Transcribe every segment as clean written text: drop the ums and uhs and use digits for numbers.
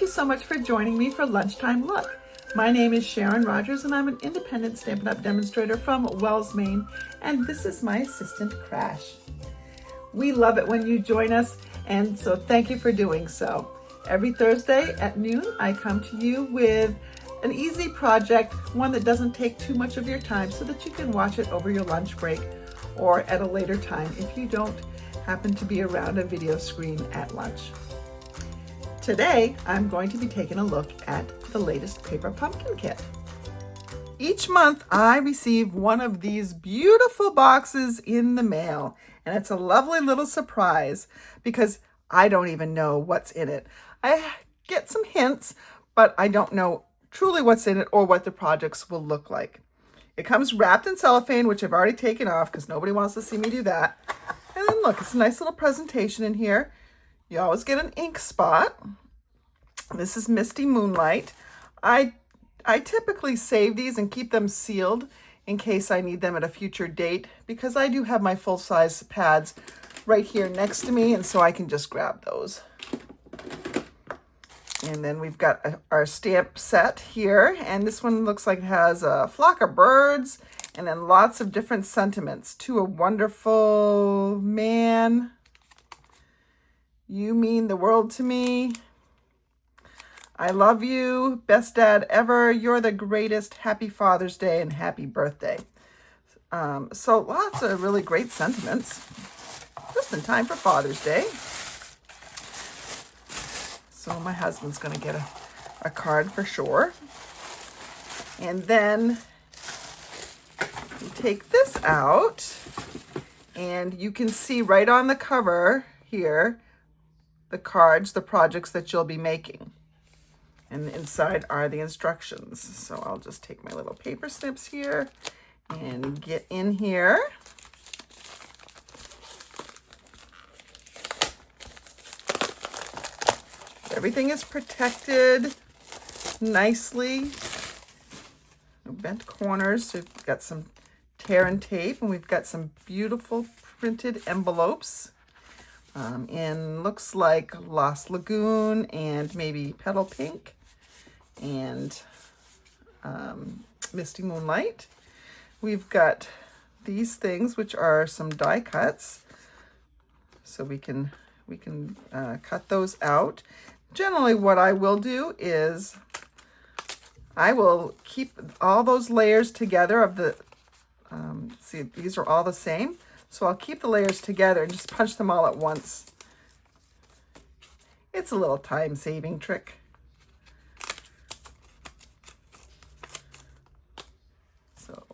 you so much for joining me for Lunchtime Look. My name is Sharon Rogers and I'm an independent Stampin' Up! Demonstrator from Wells, Maine, and this is my assistant, Crash. We love it when you join us, and so thank you for doing so. Every Thursday at noon, I come to you with an easy project, one that doesn't take too much of your time so that you can watch it over your lunch break or at a later time if you don't happen to be around a video screen at lunch. Today, I'm going to be taking a look at the latest paper pumpkin kit. Each month, I receive one of these beautiful boxes in the mail, and it's a lovely little surprise because I don't even know what's in it. I get some hints, but I don't know truly what's in it or what the projects will look like. It comes wrapped in cellophane, which I've already taken off because nobody wants to see me do that. And then look, it's a nice little presentation in here. You always get an ink spot. This is Misty Moonlight. I typically save these and keep them sealed in case I need them at a future date because I do have my full-size pads right here next to me, and so I can just grab those. And then we've got our stamp set here, and this one looks like it has a flock of birds and then lots of different sentiments. To a wonderful man, you mean the world to me. I love you, best dad ever, you're the greatest, happy Father's Day, and happy birthday. So lots of really great sentiments, just in time for Father's Day. So my husband's gonna get a card for sure. And then you take this out, and you can see right on the cover here, the cards, the projects that you'll be making. And inside are the instructions. So I'll just take my little paper snips here and get in here. Everything is protected nicely. No bent corners. So we've got some tear and tape, and we've got some beautiful printed envelopes. In looks like Lost Lagoon and maybe Petal Pink and Misty Moonlight. We've got these things, which are some die cuts, so we can cut those out. Generally, what I will do is I will keep all those layers together of the. See, these are all the same. So I'll keep the layers together and just punch them all at once. It's a little time-saving trick. So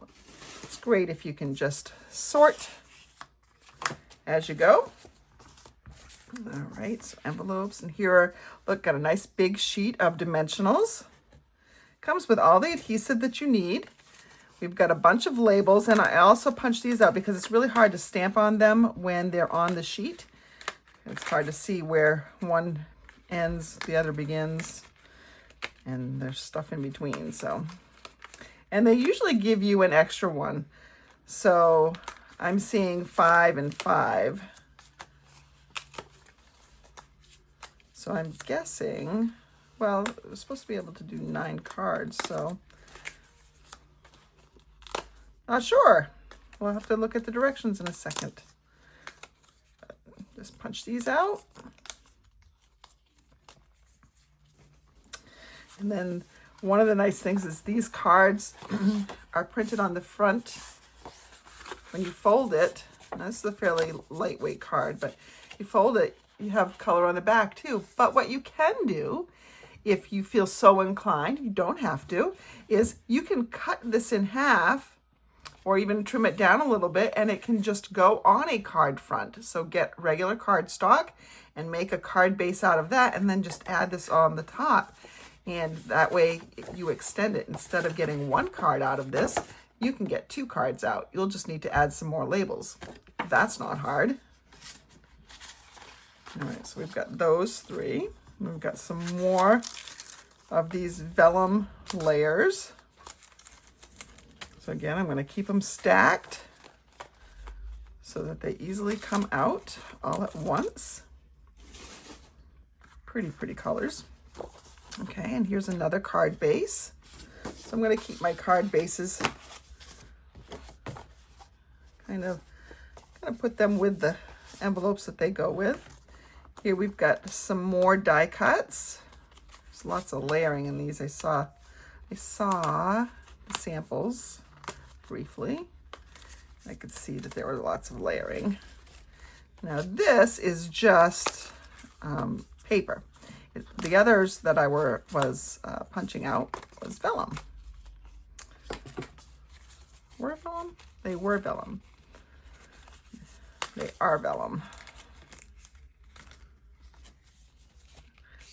it's great if you can just sort as you go. All right, so envelopes, and here are, look, got a nice big sheet of dimensionals. Comes with all the adhesive that you need. We've got a bunch of labels, and I also punch these out because it's really hard to stamp on them when they're on the sheet. It's hard to see where one ends, the other begins, and there's stuff in between. So, and they usually give you an extra one. So I'm seeing 5 and 5. So I'm guessing, well, we're supposed to be able to do 9 cards, so. Not sure. We'll have to look at the directions in a second. Just punch these out. And then one of the nice things is these cards are printed on the front. When you fold it, now this is a fairly lightweight card, but you fold it, you have color on the back too. But what you can do, if you feel so inclined, you don't have to, is you can cut this in half or even trim it down a little bit, and it can just go on a card front. So get regular cardstock and make a card base out of that, and then just add this on the top. And that way you extend it. Instead of getting 1 card out of this, you can get 2 cards out. You'll just need to add some more labels. That's not hard. All right, so we've got those 3. We've got some more of these vellum layers. So again, I'm going to keep them stacked so that they easily come out all at once. Pretty colors. Okay, and here's another card base. So I'm going to keep my card bases kind of put them with the envelopes that they go with. Here we've got some more die cuts. There's lots of layering in these. I saw the samples briefly. I could see that there were lots of layering. Now this is just paper. The others that I was punching out was vellum. Were vellum? They were vellum. They are vellum.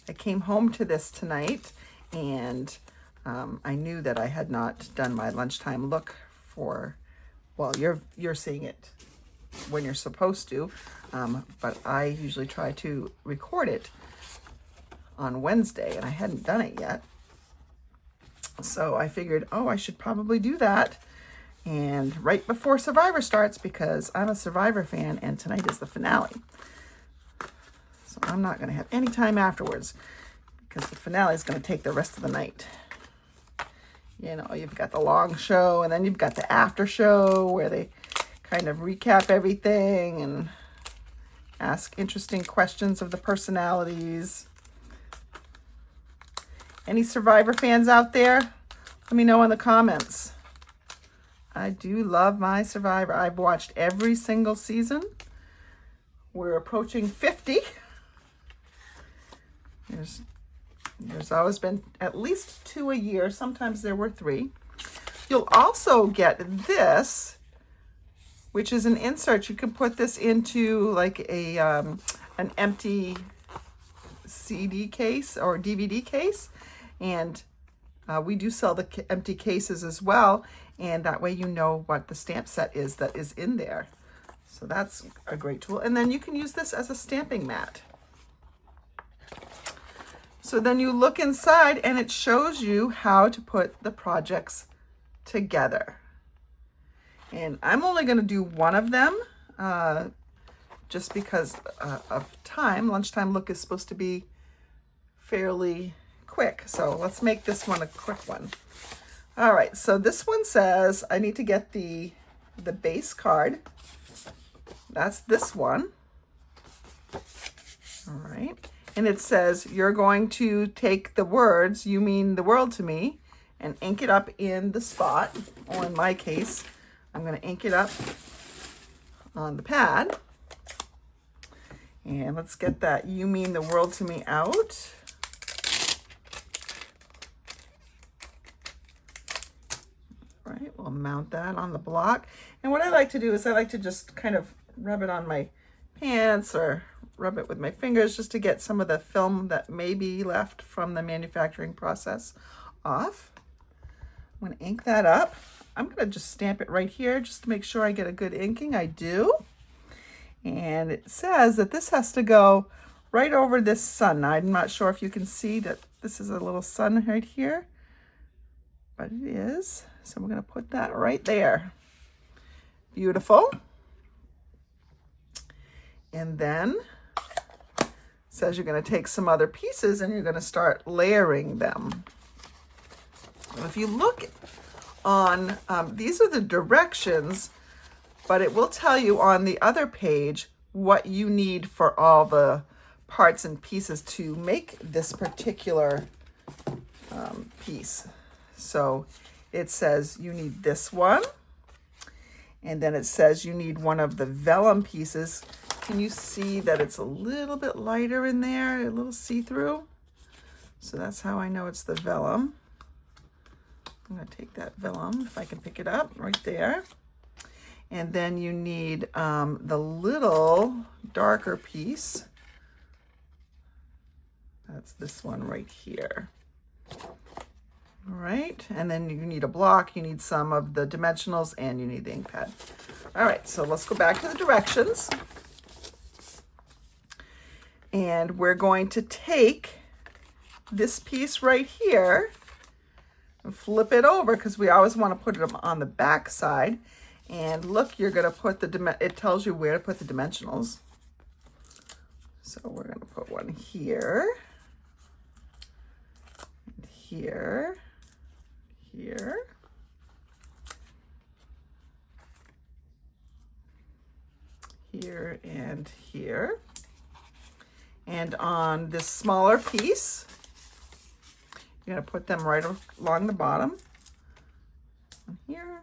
I came home to this tonight, and I knew that I had not done my lunchtime look for, well, you're seeing it when you're supposed to, but I usually try to record it on Wednesday, and I hadn't done it yet. So I figured, oh, I should probably do that. And right before Survivor starts, because I'm a Survivor fan and tonight is the finale. So I'm not going to have any time afterwards because the finale is going to take the rest of the night. You know, you've got the long show and then you've got the after show where they kind of recap everything and ask interesting questions of the personalities. Any Survivor fans out there? Let me know in the comments. I do love my Survivor. I've watched every single season. We're approaching 50. There's always been at least 2 a year. Sometimes there were 3. You'll also get this, which is an insert. You can put this into like an empty CD case or DVD case. And we do sell the empty cases as well. And that way you know what the stamp set is that is in there. So that's a great tool. And then you can use this as a stamping mat. So then you look inside and it shows you how to put the projects together. And I'm only going to do one of them just because of time. Lunchtime look is supposed to be fairly quick. So let's make this one a quick one. All right, so this one says I need to get the base card. That's this one. All right. And it says you're going to take the words, "You mean the world to me," and ink it up in the spot. Or in my case, I'm going to ink it up on the pad. And let's get that "You mean the world to me" out. All right, we'll mount that on the block. And what I like to do is I like to just kind of rub it on my pants or rub it with my fingers just to get some of the film that may be left from the manufacturing process off. I'm going to ink that up. I'm going to just stamp it right here just to make sure I get a good inking. I do. And it says that this has to go right over this sun. I'm not sure if you can see that this is a little sun right here, but it is. So we're going to put that right there. Beautiful. And then it says you're going to take some other pieces and you're going to start layering them. And if you look on, these are the directions, but it will tell you on the other page what you need for all the parts and pieces to make this particular piece. So it says you need this one, and then it says you need one of the vellum pieces. Can you see that it's a little bit lighter in there, a little see-through? So that's how I know it's the vellum. I'm going to take that vellum, if I can pick it up, right there. And then you need the little darker piece. That's this one right here. All right, and then you need a block, you need some of the dimensionals, and you need the ink pad. All right, so let's go back to the directions. And we're going to take this piece right here and flip it over because we always want to put it on the back side. And look, you're going to put it tells you where to put the dimensionals. So we're going to put one here. here, here, here, and here. And on this smaller piece, you're going to put them right along the bottom. One here,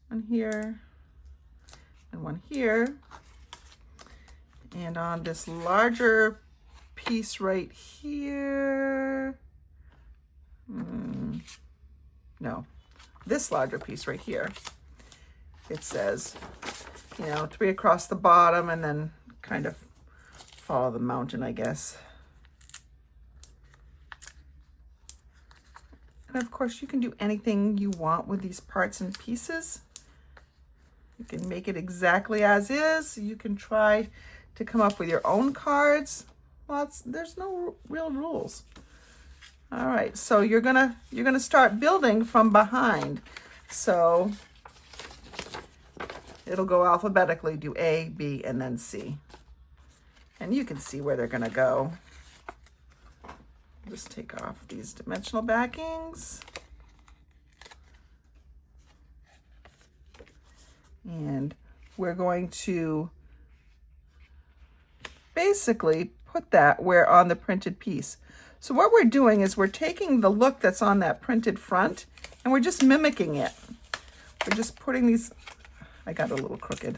one here, and one here. And on this larger piece right here, no, this larger piece right here, it says, you know, 3 across the bottom and then kind of follow the mountain, I guess. And of course, you can do anything you want with these parts and pieces. You can make it exactly as is. You can try to come up with your own cards. Well, there's no real rules. All right, so you're gonna start building from behind. So it'll go alphabetically, do A, B, and then C. And you can see where they're gonna go. Just take off these dimensional backings. And we're going to basically put that where on the printed piece. So what we're doing is we're taking the look that's on that printed front and we're just mimicking it. We're just putting these, I got a little crooked.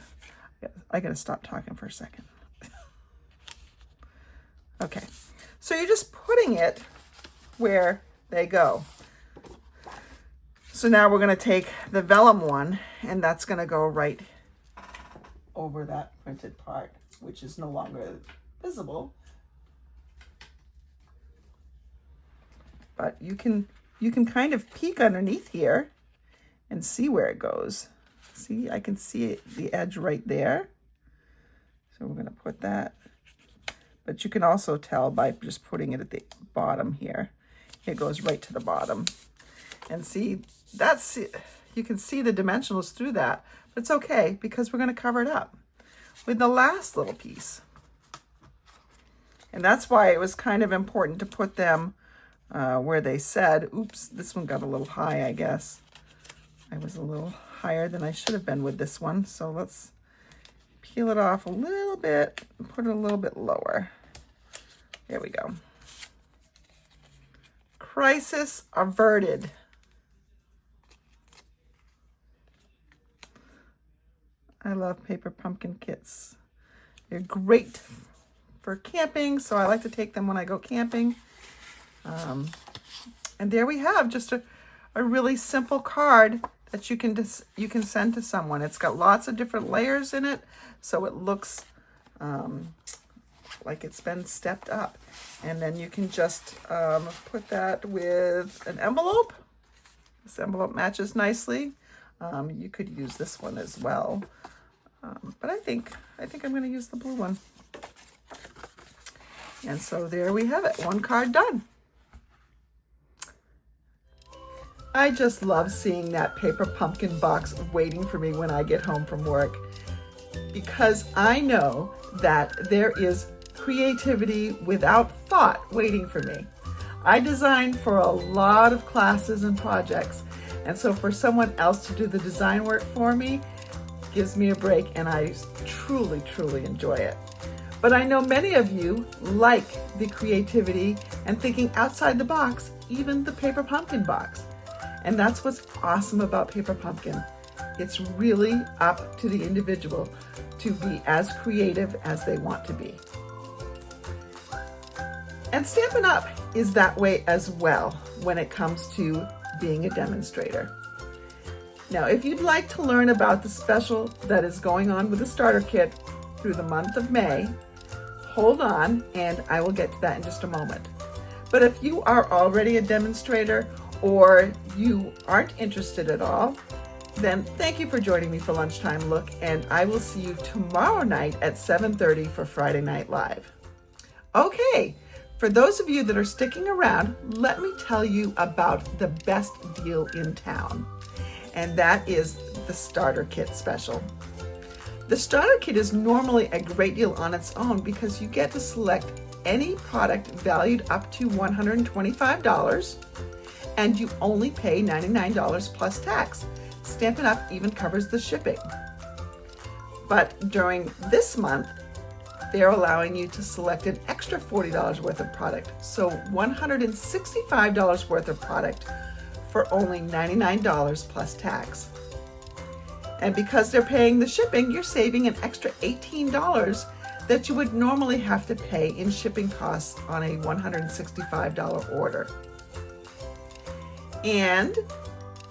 I gotta stop talking for a second. Okay, so you're just putting it where they go. So now we're gonna take the vellum one and that's gonna go right over that printed part, which is no longer visible. But you can kind of peek underneath here and see where it goes. See, I can see the edge right there. So we're gonna put that. But you can also tell by just putting it at the bottom here. It goes right to the bottom. And see, you can see the dimensionals through that, but it's okay because we're gonna cover it up with the last little piece. And that's why it was kind of important to put them where they said, oops, this one got a little high, I guess. I was a little higher than I should have been with this one. So let's peel it off a little bit and put it a little bit lower. There we go. Crisis averted. I love paper pumpkin kits. They're great for camping, so I like to take them when I go camping. And there we have just a really simple card that you can send to someone. It's got lots of different layers in it, so it looks like it's been stepped up. And then you can just put that with an envelope. This envelope matches nicely. You could use this one as well. But I think I'm going to use the blue one. And so there we have it. One card done. I just love seeing that paper pumpkin box waiting for me when I get home from work, because I know that there is creativity without thought waiting for me. I design for a lot of classes and projects, and so for someone else to do the design work for me gives me a break, and I truly, truly enjoy it. But I know many of you like the creativity and thinking outside the box, even the paper pumpkin box. And that's what's awesome about Paper Pumpkin. It's really up to the individual to be as creative as they want to be. And Stampin' Up! Is that way as well when it comes to being a demonstrator. Now, if you'd like to learn about the special that is going on with the starter kit through the month of May, hold on and I will get to that in just a moment. But if you are already a demonstrator or you aren't interested at all, then thank you for joining me for Lunchtime Look, and I will see you tomorrow night at 7:30 for Friday Night Live. Okay, for those of you that are sticking around, let me tell you about the best deal in town, and that is the starter kit special. The starter kit is normally a great deal on its own because you get to select any product valued up to $125, and you only pay $99 plus tax. Stampin' Up! Even covers the shipping. But during this month, they're allowing you to select an extra $40 worth of product, so $165 worth of product for only $99 plus tax. And because they're paying the shipping, you're saving an extra $18 that you would normally have to pay in shipping costs on a $165 order. And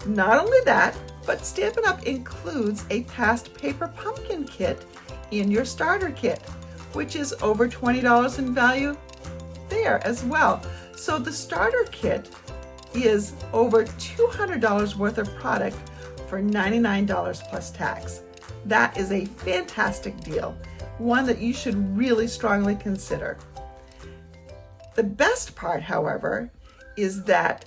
not only that, but Stampin' Up! Includes a past paper pumpkin kit in your starter kit, which is over $20 in value there as well. So the starter kit is over $200 worth of product for $99 plus tax. That is a fantastic deal, one that you should really strongly consider. The best part, however, is that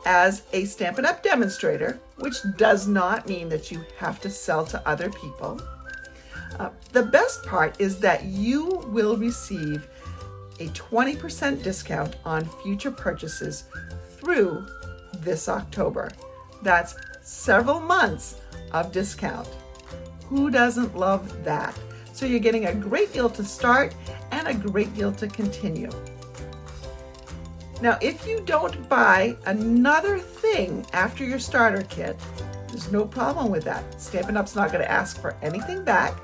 as a Stampin' Up! Demonstrator, which does not mean that you have to sell to other people, the best part is that you will receive a 20% discount on future purchases through this October. That's several months of discount. Who doesn't love that? So you're getting a great deal to start and a great deal to continue. Now, if you don't buy another thing after your starter kit, there's no problem with that. Stampin' Up's not going to ask for anything back.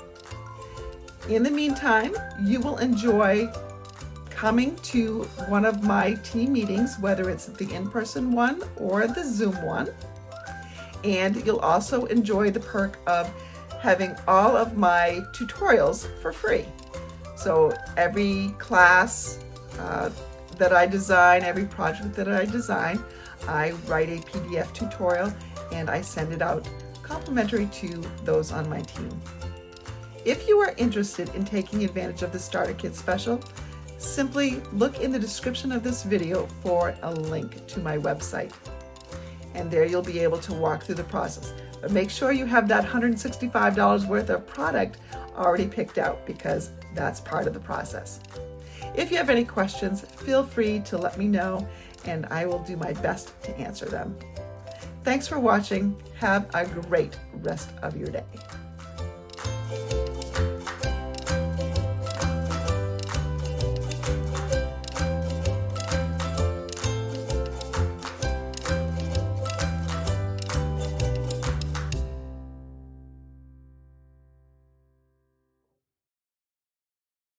In the meantime, you will enjoy coming to one of my team meetings, whether it's the in-person one or the Zoom one. And you'll also enjoy the perk of having all of my tutorials for free. So every class that I design, every project that I design, I write a PDF tutorial and I send it out complimentary to those on my team. If you are interested in taking advantage of the Starter Kit special, simply look in the description of this video for a link to my website. And there you'll be able to walk through the process. But make sure you have that $165 worth of product already picked out, because that's part of the process. If you have any questions, feel free to let me know and I will do my best to answer them. Thanks for watching. Have a great rest of your day.